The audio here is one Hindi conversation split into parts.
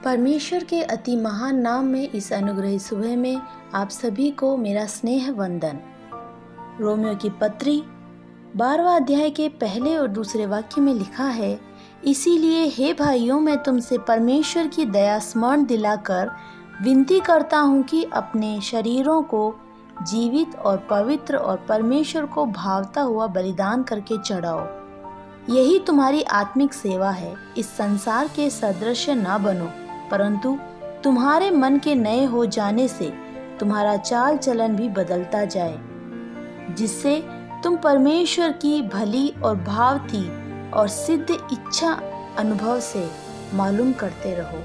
परमेश्वर के अति महान नाम में इस अनुग्रही सुबह में आप सभी को मेरा स्नेह वंदन। रोमियो की पत्री 12वां अध्याय के पहले और दूसरे वाक्य में लिखा है, इसीलिए हे भाइयों, मैं तुमसे परमेश्वर की दया स्मरण दिलाकर विनती करता हूँ कि अपने शरीरों को जीवित और पवित्र और परमेश्वर को भावता हुआ बलिदान करके चढ़ाओ। यही तुम्हारी आत्मिक सेवा है। इस संसार के सदृश न बनो, परंतु तुम्हारे मन के नए हो जाने से तुम्हारा चाल चलन भी बदलता जाए, जिससे तुम परमेश्वर की भली और भावती और सिद्ध इच्छा अनुभव से मालूम करते रहो।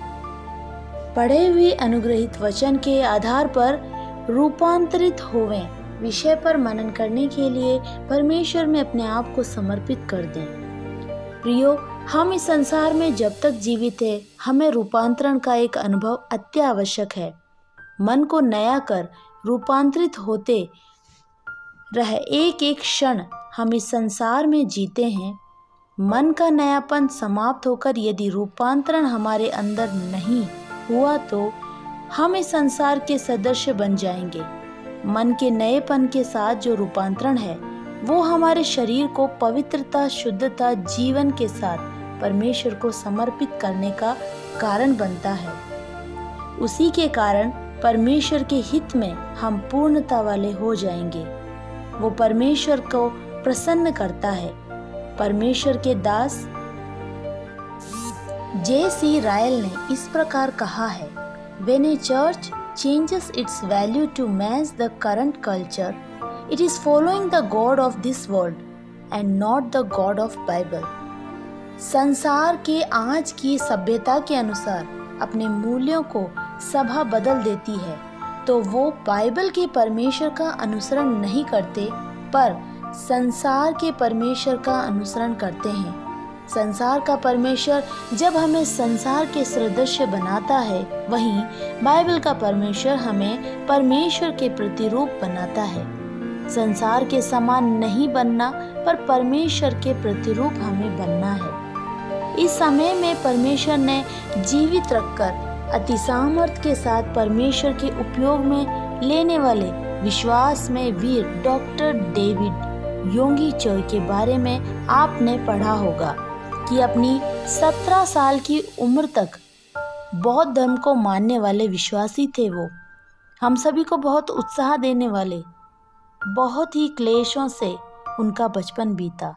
पढ़े हुए अनुग्रहित वचन के आधार पर रूपांतरित होवें विषय पर मनन करने के लिए परमेश्वर में अपने आप को समर्पित कर दें। प्रियो, हम इस संसार में जब तक जीवित हैं, हमें रूपांतरण का एक अनुभव अत्यावश्यक है। मन को नया कर रूपांतरित होते रह एक एक क्षण हम इस संसार में जीते हैं। मन का नयापन समाप्त होकर यदि रूपांतरण हमारे अंदर नहीं हुआ तो हम इस संसार के सदस्य बन जाएंगे। मन के नएपन के साथ जो रूपांतरण है वो हमारे शरीर को पवित्रता, शुद्धता, जीवन के साथ परमेश्वर को समर्पित करने का कारण बनता है। उसी के कारण परमेश्वर के हित में हम पूर्णता वाले हो जाएंगे। वो परमेश्वर को प्रसन्न करता है। परमेश्वर के दास J.C. रायल ने इस प्रकार कहा है, When a church changes its value to match the current culture, it is following the God of this world and not the God of Bible. संसार के आज की सभ्यता के अनुसार अपने मूल्यों को सभा बदल देती है तो वो बाइबल के परमेश्वर का अनुसरण नहीं करते, पर संसार के परमेश्वर का अनुसरण करते हैं। संसार का परमेश्वर जब हमें संसार के सदस्य बनाता है, वहीं बाइबल का परमेश्वर हमें परमेश्वर के प्रतिरूप बनाता है। संसार के समान नहीं बनना, पर परमेश्वर के प्रतिरूप हमें बनना है। इस समय में परमेश्वर ने जीवित रखकर अति सामर्थ्य के साथ परमेश्वर के उपयोग में लेने वाले विश्वास में वीर डॉक्टर डेविड योंगी चो के बारे में आपने पढ़ा होगा कि अपनी 17 साल की उम्र तक बौद्ध धर्म को मानने वाले विश्वासी थे। वो हम सभी को बहुत उत्साह देने वाले, बहुत ही क्लेशों से उनका बचपन बीता।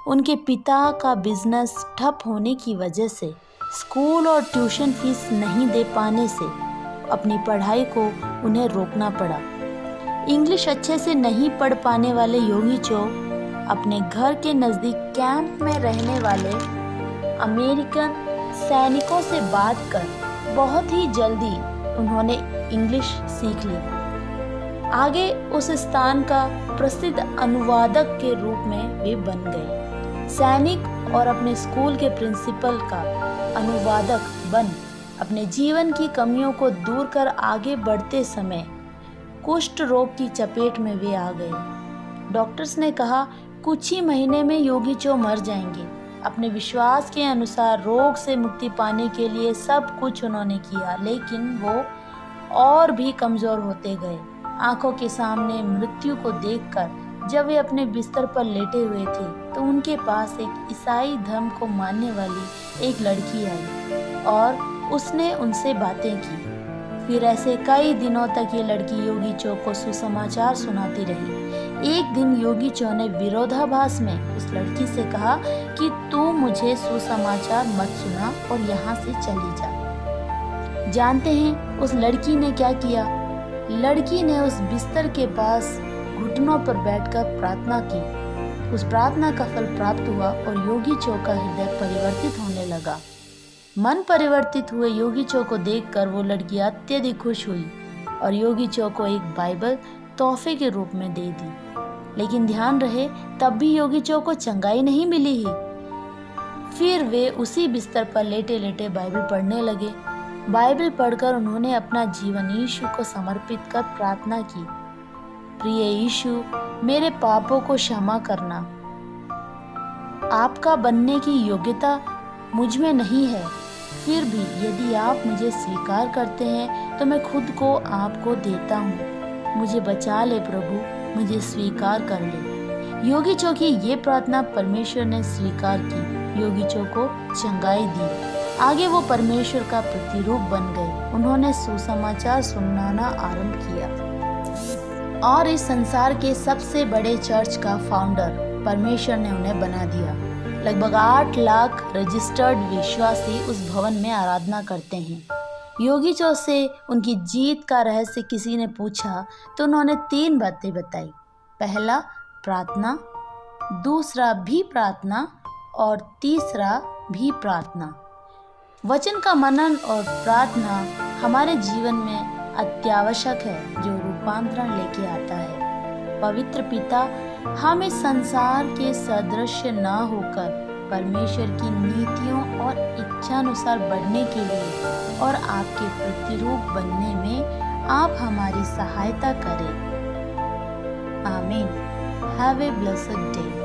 उनके पिता का बिजनेस ठप होने की वजह से स्कूल और ट्यूशन फीस नहीं दे पाने से अपनी पढ़ाई को उन्हें रोकना पड़ा। इंग्लिश अच्छे से नहीं पढ़ पाने वाले योगी चो अपने घर के नज़दीक कैंप में रहने वाले अमेरिकन सैनिकों से बात कर बहुत ही जल्दी उन्होंने इंग्लिश सीख ली। आगे उस स्थान का प्रसिद्ध अनुवादक के रूप में वे बन गए। सैनिक और अपने स्कूल के प्रिंसिपल का अनुवादक बन अपने जीवन की कमियों को दूर कर आगे बढ़ते समय कुष्ठ रोग की चपेट में वे आ गए। डॉक्टर्स ने कहा कुछ ही महीने में योगी चो मर जाएंगे। अपने विश्वास के अनुसार रोग से मुक्ति पाने के लिए सब कुछ उन्होंने किया, लेकिन वो और भी कमजोर होते गए। आंखों के सामने मृत्यु को देखकर जब वे अपने बिस्तर पर लेटे हुए थे तो उनके पास एक ईसाई धर्म को मानने वाली एक लड़की आई और उसने उनसे बातें की। फिर ऐसे कई दिनों तक ये लड़की योगी चो को सुसमाचार सुनाती रही। एक दिन योगी चो ने विरोधाभास में उस लड़की से कहा कि तू मुझे सुसमाचार मत सुना और यहाँ से चली जा। जानते हैं उस लड़की ने क्या किया? लड़की ने उस बिस्तर के पास घुटनों पर बैठकर प्रार्थना की। उस प्रार्थना का फल प्राप्त हुआ और योगी चो का हृदय परिवर्तित होने लगा। मन परिवर्तित हुए योगी चो को देखकर वो लड़की अत्यधिक खुश हुई और योगी चो को एक बाइबल तोहफे के रूप में दे दी। लेकिन ध्यान रहे, तब भी योगी चो को चंगाई नहीं मिली ही। फिर वे उसी बिस्तर पर लेटे लेटे बाइबल पढ़ने लगे। बाइबल पढ़कर उन्होंने अपना जीवन यीशु को समर्पित कर प्रार्थना की, प्रिय यीशु, मेरे पापों को क्षमा करना। आपका बनने की योग्यता मुझ में नहीं है, फिर भी यदि आप मुझे स्वीकार करते हैं तो मैं खुद को आपको देता हूँ। मुझे बचा ले प्रभु, मुझे स्वीकार कर ले। योगी चो की ये प्रार्थना परमेश्वर ने स्वीकार की। योगी चो को चंगाई दी। आगे वो परमेश्वर का प्रतिरूप बन गए। उन्होंने सुसमाचार सुनाना आरंभ किया और इस संसार के सबसे बड़े चर्च का फाउंडर परमेश्वर ने उन्हें बना दिया। लगभग 8 लाख रजिस्टर्ड विश्वासी उस भवन में आराधना करते हैं। योगी चो से उनकी जीत का रहस्य किसी ने पूछा तो उन्होंने 3 बातें बताई। पहला प्रार्थना, दूसरा भी प्रार्थना और तीसरा भी प्रार्थना। वचन का मनन और प्रार्थना हमारे जीवन में अत्यावश्यक है, जो रूपांतरण लेके आता है। पवित्र पिता, हम इस संसार के सदृश न होकर परमेश्वर की नीतियों और इच्छानुसार बढ़ने के लिए और आपके प्रतिरूप बनने में आप हमारी सहायता करें। आमीन। Have a blessed day.